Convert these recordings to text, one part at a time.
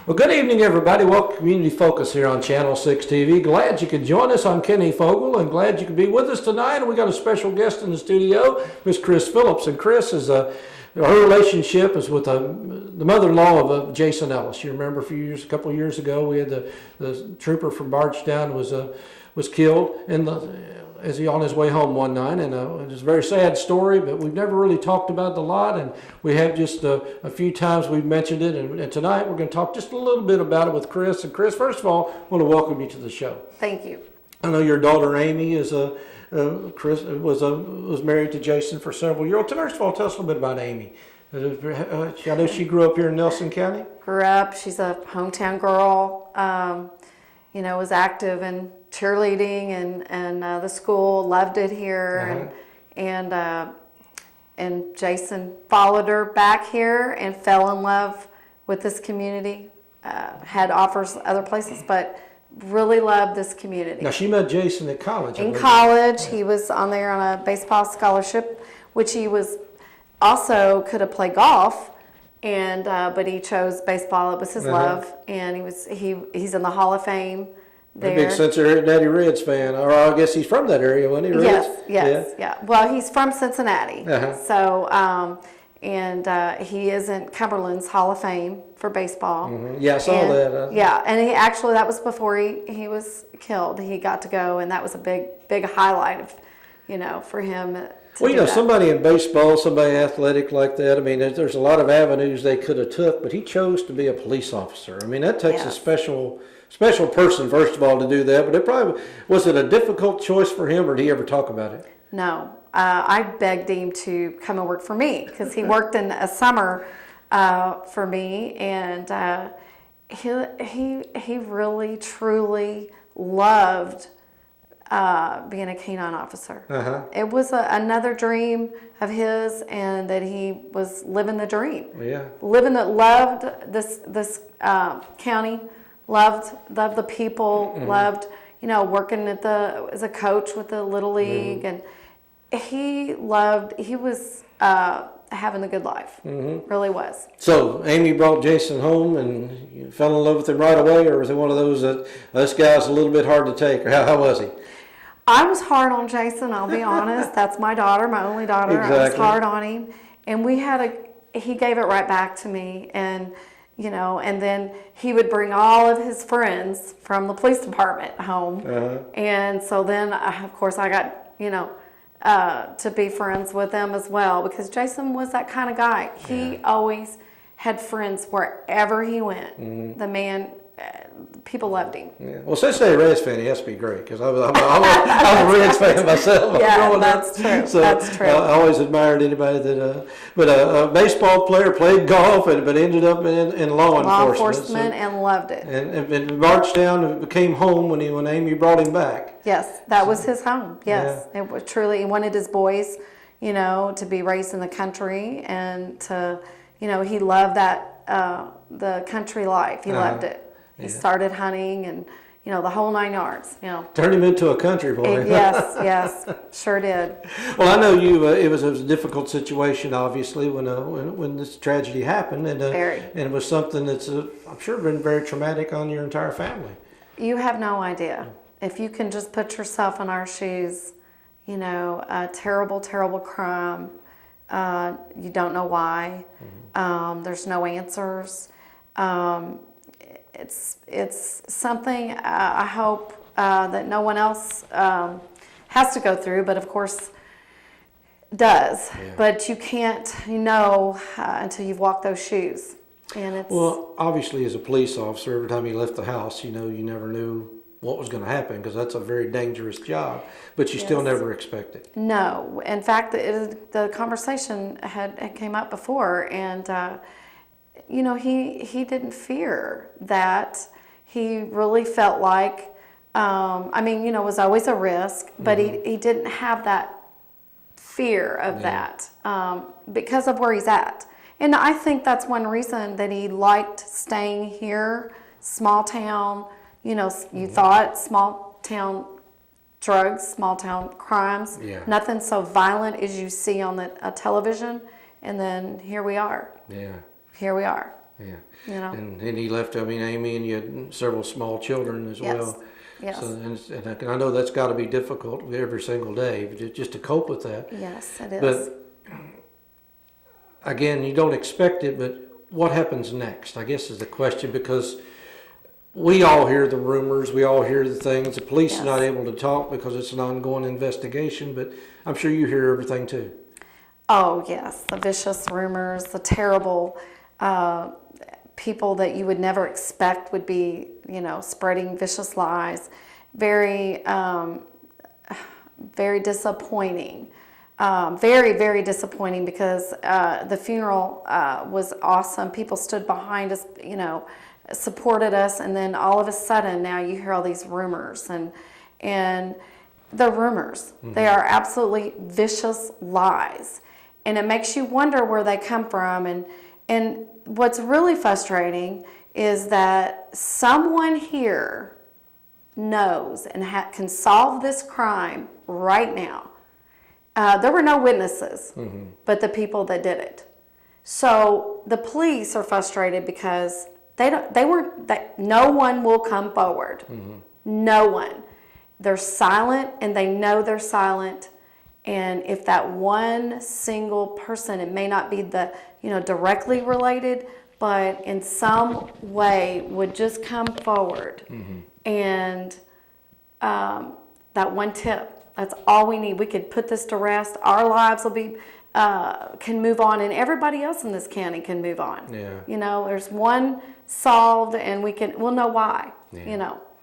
Well, good evening, everybody. Welcome to Community Focus here on Channel 6 TV. Glad you could join us. I'm Kenny Fogel, and glad you could be with us tonight. And we got a special guest in the studio, Miss Chris Phillips. And Chris is her relationship is with the mother-in-law of Jason Ellis. You remember a couple of years ago, we had the trooper from Bardstown was killed as he on his way home one night, and it was a very sad story, but we've never really talked about it a lot, and we have just a few times we've mentioned it, and tonight we're going to talk just a little bit about it with Chris. And Chris, first of all, I want to welcome you to the show. Thank you. I know your daughter Amy Chris was married to Jason for several years. First of all, tell us a little bit about Amy. I know she grew up here in Nelson County. Grew up. She's a hometown girl. Was active in cheerleading and the school, loved it here, and Jason followed her back here and fell in love with this community. Had offers other places, but really loved this community. Now she met Jason at college. In college, he was on there on a baseball scholarship, which he was also could have played golf. And but he chose baseball. It was his love, and he's in the Hall of Fame there. A big Cincinnati Reds fan, or I guess he's from that area, wasn't he? Yes. Well, he's from Cincinnati, so he is in Cumberland's Hall of Fame for baseball. Yeah, I saw that. And he actually that was before he was killed. He got to go, and that was a big highlight of for him. Well, somebody in baseball, somebody athletic like that, I mean, there's a lot of avenues they could have took, but he chose to be a police officer. I mean, that takes a special person, first of all, to do that, but was it a difficult choice for him, or did he ever talk about it? No. I begged him to come and work for me, because he worked in a summer for me, and he really, truly loved being a canine officer. It was another dream of his, and that he was living the dream. Loved this county, loved the people, loved working as a coach with the Little League, and he was having a good life. Really was. So Amy brought Jason home, and you fell in love with him right away, or was it one of those that this guy's a little bit hard to take, or how was he? I was hard on Jason, I'll be honest. That's my daughter, my only daughter. Exactly. I was hard on him. And he gave it right back to me. And, and then he would bring all of his friends from the police department home. And so then, of course, I got, to be friends with them as well, because Jason was that kind of guy. He always had friends wherever he went. The man... people loved him. Yeah. Well, since they're a Reds fan, he has to be great, because I was a Reds fan myself. Yeah, that's true. So that's true. I always admired anybody that. But a baseball player played golf, but ended up in law enforcement, and loved it. And Bardstown became home when Amy brought him back. Yes, that was his home. Yes, it was truly. He wanted his boys, to be raised in the country, and to, he loved that the country life. He loved it. He started hunting and, the whole 9 yards, Turned him into a country boy. Yes, sure did. Well, I know it was a difficult situation, obviously, when this tragedy happened. And it was something that's, I'm sure, been very traumatic on your entire family. You have no idea. If you can just put yourself in our shoes, a terrible, terrible crime. You don't know why. There's no answers. It's something I hope that no one else has to go through, but of course does. Yeah. But you can't until you've walked those shoes. And well, obviously, as a police officer, every time you left the house, you never knew what was going to happen, because that's a very dangerous job, but you still never expect it. No. In fact, the conversation had came up before, and he didn't fear that. He really felt like, it was always a risk, but he didn't have that fear of that because of where he's at. And I think that's one reason that he liked staying here, small town. You thought small town drugs, small town crimes, nothing so violent as you see on the television. And then here we are. Yeah. Here we are. Yeah. You know? And he left, I mean, Amy, and you had several small children as well. Yes. So, and I know that's got to be difficult every single day, just to cope with that. Yes, it is. But again, you don't expect it, but what happens next, I guess, is the question, because we all hear the rumors, we all hear the things. The police are not able to talk because it's an ongoing investigation, but I'm sure you hear everything too. Oh, yes, the vicious rumors, the terrible people that you would never expect would be, spreading vicious lies. Very, very disappointing. Very, very disappointing, because the funeral was awesome. People stood behind us, supported us, and then all of a sudden now you hear all these rumors, and they're rumors. Mm-hmm. They are absolutely vicious lies. And it makes you wonder where they come from. And what's really frustrating is that someone here knows and can solve this crime right now. There were no witnesses, but the people that did it. So the police are frustrated because no one will come forward. No one. They're silent, and they know they're silent. And if that one single person, it may not be directly related, but in some way would just come forward. And that one tip, that's all we need. We could put this to rest. Our lives will be, can move on, and everybody else in this county can move on. Yeah. There's one solved, and we'll know why,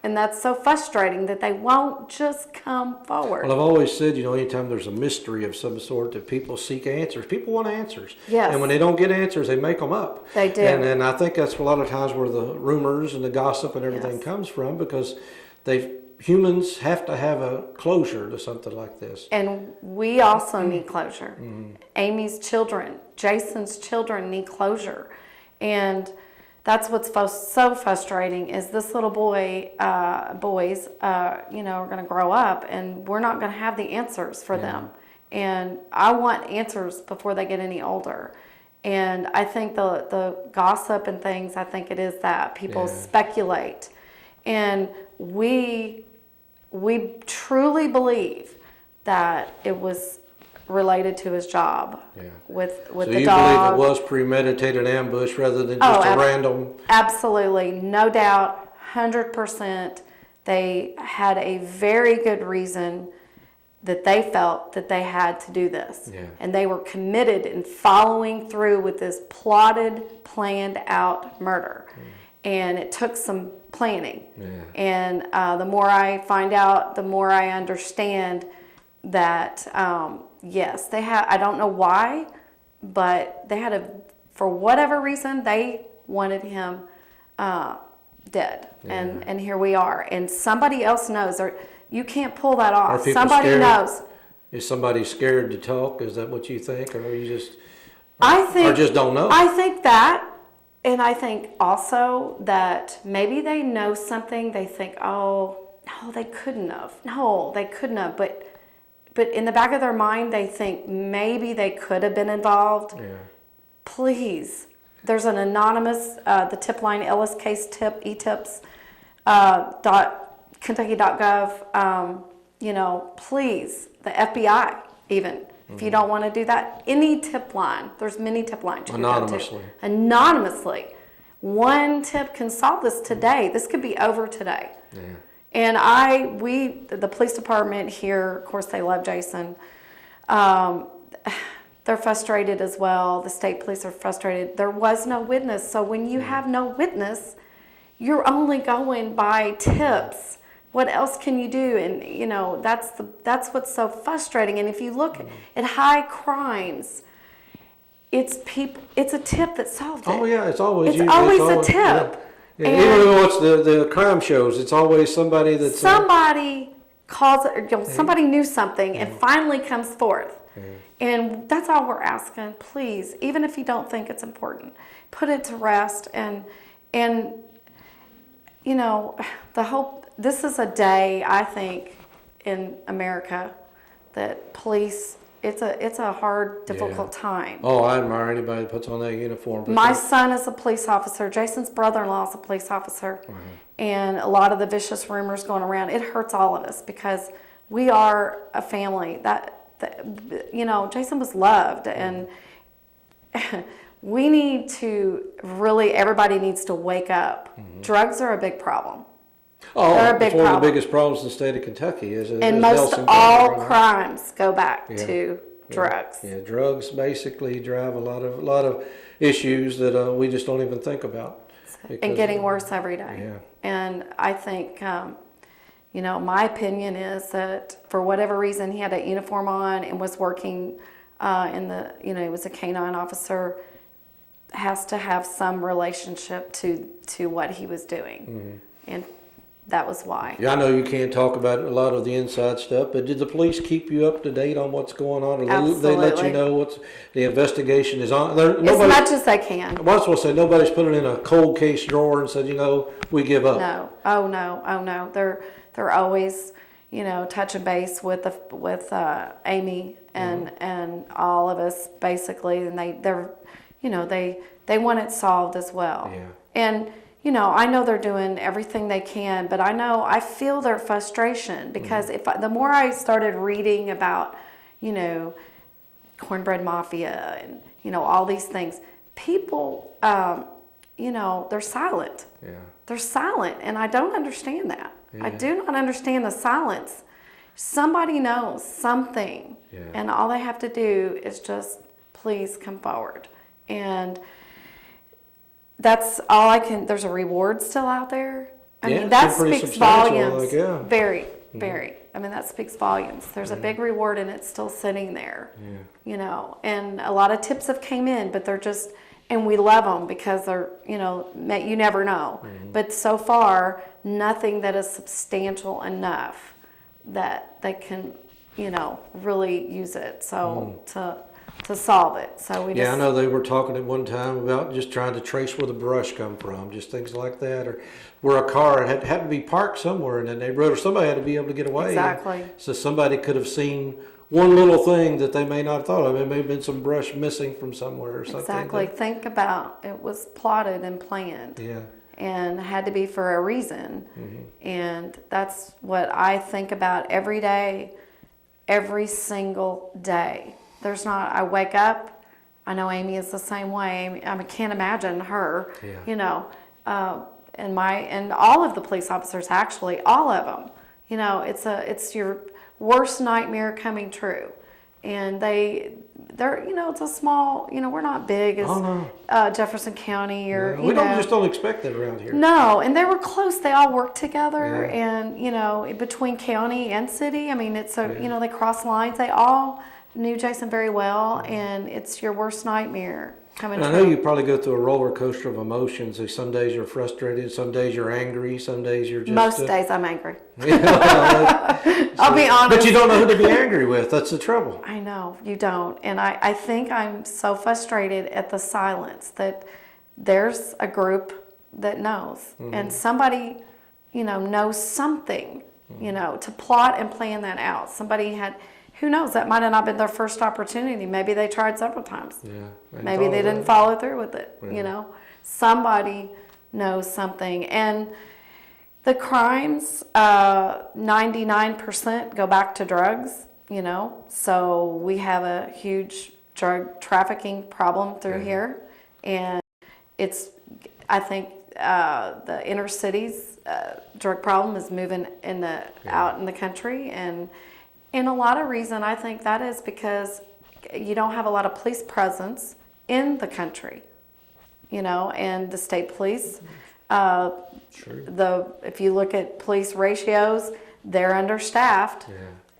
And that's so frustrating that they won't just come forward. Well, I've always said, anytime there's a mystery of some sort, that people seek answers. People want answers. Yes. And when they don't get answers, they make them up. They do. And I think that's a lot of times where the rumors and the gossip and everything comes from, because humans have to have a closure to something like this. And we also need closure. Amy's children, Jason's children need closure. And that's what's so frustrating, is this little boys, are going to grow up, and we're not going to have the answers for them. And I want answers before they get any older. And I think the gossip and things, I think it is that people speculate. And we truly believe that it was related to his job with the dog. So you believe it was premeditated ambush rather than just a random? Absolutely, no doubt, 100%. They had a very good reason that they felt that they had to do this. And they were committed in following through with this plotted, planned out murder. And it took some planning. And the more I find out, the more I understand that yes, they had, I don't know why, but they had for whatever reason, they wanted him dead. And here we are. And somebody else knows, or you can't pull that off. Somebody knows. Is somebody scared to talk? Is that what you think? Or you just, or just don't know? I think that, and I think also that maybe they know something. They think, oh, no, they couldn't have. No, they couldn't have. But in the back of their mind, they think maybe they could have been involved. Please, there's an anonymous, the tip line, Ellis case tip, etips, Kentucky.gov. Please, the FBI even, if you don't want to do that, any tip line. There's many tip lines. Anonymously. One tip can solve this today. This could be over today. And the police department here, of course, they love Jason. They're frustrated as well. The state police are frustrated. There was no witness. So when you have no witness, you're only going by tips. What else can you do? And, that's what's so frustrating. And if you look at high crimes, it's a tip that solved it. Oh, yeah, it's always a tip. Yeah, even though it's the crime shows, it's always somebody that's... Somebody calls it, somebody knew something and finally comes forth. And that's all we're asking. Please, even if you don't think it's important, put it to rest. And this is a day, I think, in America that police it's a hard, difficult time. Oh, I admire anybody that puts on that uniform. My son is a police officer. Jason's brother-in-law is a police officer. And a lot of the vicious rumors going around, it hurts all of us because we are a family. Jason was loved, and we need to really, everybody needs to wake up. Drugs are a big problem. Oh, They're a big it's one of the problem. biggest problems in the state of Kentucky And most all crimes go back to drugs. Yeah, drugs basically drive a lot of issues that we just don't even think about. And getting worse every day. Yeah. And I think, my opinion is that for whatever reason he had a uniform on and was working he was a canine officer, has to have some relationship to what he was doing. And that was why. Yeah, I know you can't talk about a lot of the inside stuff, but did the police keep you up to date on what's going on? Or they let you know what's the investigation is on? As much as they can. I was supposed to say nobody's put it in a cold case drawer and said, we give up. No. Oh no. They're always, touching base with Amy and all of us basically, and they want it solved as well. Yeah. And I know they're doing everything they can, but I feel their frustration because the more I started reading about, cornbread mafia and, all these things, people, they're silent. Yeah. They're silent, and I don't understand that. Yeah. I do not understand the silence. Somebody knows something, and all they have to do is just please come forward. And that's all I can. There's a reward still out there. I mean, that speaks volumes. Very, very. I mean, that speaks volumes. There's a big reward, and it's still sitting there. And a lot of tips have came in, but they're just, and we love them because they're, you never know. But so far, nothing that is substantial enough that they can, really use it. So to solve it. So we I know they were talking at one time about just trying to trace where the brush come from, just things like that, or where a car had to be parked somewhere in the neighborhood, or somebody had to be able to get away. Exactly. So somebody could have seen one little thing that they may not have thought of. It may have been some brush missing from somewhere or something. Exactly. Think about it was plotted and planned. Yeah. And had to be for a reason. And that's what I think about every day, every single day. I wake up, I know Amy is the same way. I can't imagine her, and all of the police officers, actually, all of them, it's your worst nightmare coming true. And they're, it's a small, we're not big as Jefferson County or, we just don't expect that around here. No, and they were close. They all work together, and, between county and city, I mean, it's they cross lines. They all knew Jason very well, and it's your worst nightmare coming true. I know you probably go through a roller coaster of emotions. Some days you're frustrated, some days you're angry, some days you're just... Most days I'm angry. I'll be honest. But you don't know who to be angry with. That's the trouble. I know, you don't. And I think I'm so frustrated at the silence that there's a group that knows. And somebody, knows something, to plot and plan that out. Somebody had... Who knows? That might have not been their first opportunity. Maybe they tried several times. Maybe they didn't follow through with it. Somebody knows something. And the crimes, 99% go back to drugs. So we have a huge drug trafficking problem through here, and I think the inner cities drug problem is moving out in the country. And a lot of reason, I think that is because you don't have a lot of police presence in the country, and the state police. If you look at police ratios, they're understaffed.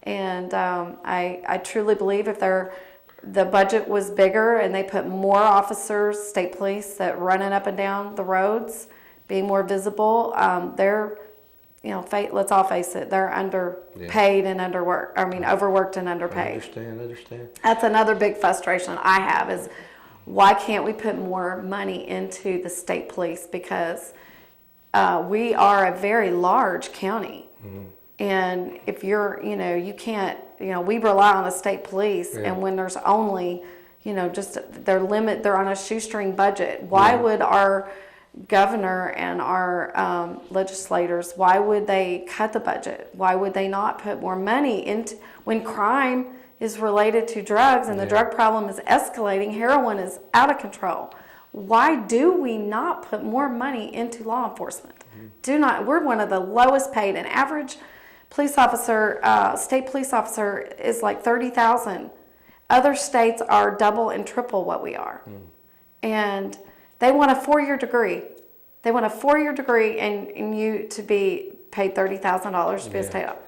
And I truly believe if the budget was bigger and they put more officers, state police, that running up and down the roads, being more visible, they're, let's all face it, they're underpaid and overworked and underpaid. I understand. That's another big frustration I have is why can't we put more money into the state police? Because we are a very large county. And if you're, you can't, we rely on the state police, and when there's only, just they're on a shoestring budget. Why would our governor and our legislators, why would they cut the budget? Why would they not put more money into, when crime is related to drugs and the drug problem is escalating, heroin is out of control? Why do we not put more money into law enforcement? We're one of the lowest paid. An average police officer, state police officer, is like $30,000. Other states are double and triple what we are. And they want a 4-year degree. They want a 4-year degree and you to be paid $30,000 to be a state officer.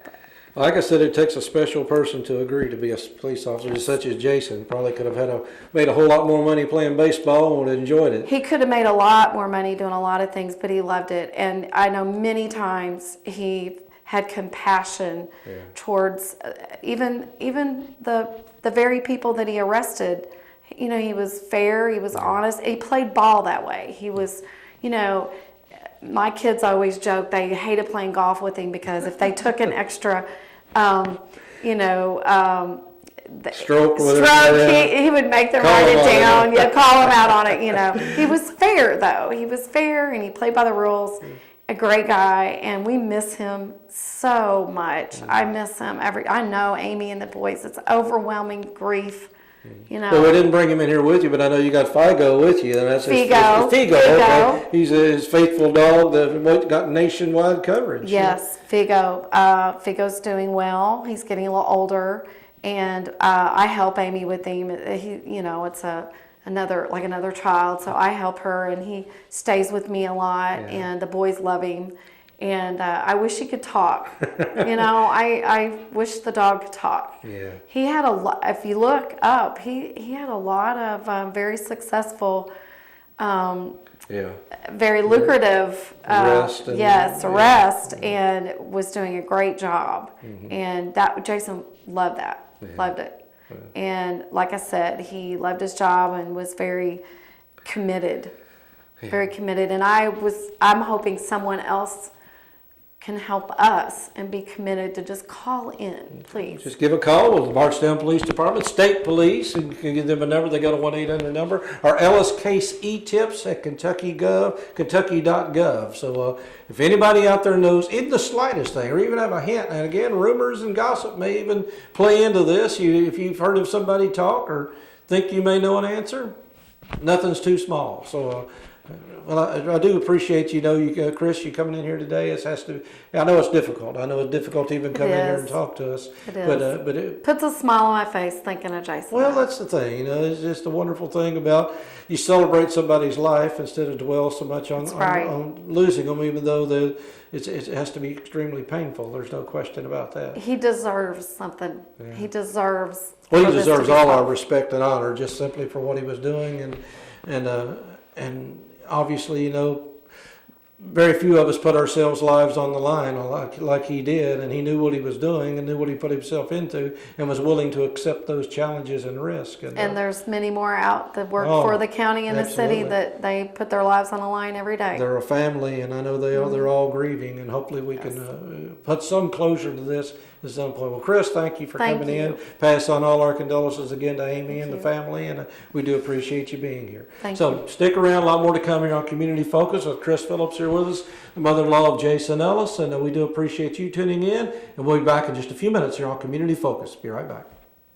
Like I said, it takes a special person to agree to be a police officer, such as Jason. Probably could have made a whole lot more money playing baseball and would have enjoyed it. He could have made a lot more money doing a lot of things, but he loved it. And I know many times he had compassion towards even the very people that he arrested. He was fair, he was honest. He played ball that way. He was, my kids always joke they hated playing golf with him because if they took an extra stroke, he would make them write it down. Call him out on it. He was fair though. He was fair and he played by the rules. A great guy, and we miss him so much. I miss him I know Amy and the boys. It's overwhelming grief. Well, we didn't bring him in here with you, but I know you got Figo with you. And that's Figo. Figo. Okay. He's his faithful dog that got nationwide coverage. Yes, Figo. Figo's doing well. He's getting a little older, and I help Amy with him. It's another child, so I help her, and he stays with me a lot, and the boys love him. And I wish he could talk. I wish the dog could talk. Yeah. He had a lot. If you look up, he had a lot of very successful, very lucrative arrest, and was doing a great job. And Jason loved that. Loved it. Yeah. And like I said, he loved his job and was very committed. Very committed. And I'm hoping someone else can help us and be committed to just call in, please. Just give a call with the Bardstown Police Department, State Police, and you can give them a number. They got a 1-800 number. Our Ellis Case E-Tips at Kentucky.gov. So if anybody out there knows even the slightest thing, or even have a hint, and again, rumors and gossip may even play into this. If you've heard of somebody talk or think you may know an answer, nothing's too small. So. Well, I do appreciate Chris, you coming in here today. I know it's difficult. I know it's difficult to even come in here and talk to us. It is. But it puts a smile on my face thinking of Jason. Well, that's the thing. It's just a wonderful thing about you celebrate somebody's life instead of dwell so much on losing them, even though it has to be extremely painful. There's no question about that. He deserves something. Yeah. He deserves. Well, he deserves all our respect and honor just simply for what he was doing and obviously, very few of us put ourselves lives on the line like he did, and he knew what he was doing and knew what he put himself into and was willing to accept those challenges and risk. And there's many more out that work for the county and the city that they put their lives on the line every day. They're a family, and I know they are. They're all grieving, and hopefully we can put some closure to this at some point. Well, Chris, thank you for coming in. Pass on all our condolences again to Amy and the family, and we do appreciate you being here. Thank you. Stick around. A lot more to come here on Community Focus with Chris Phillips here with us, the mother-in-law of Jason Ellis, and we do appreciate you tuning in, and we'll be back in just a few minutes here on Community Focus. Be right back.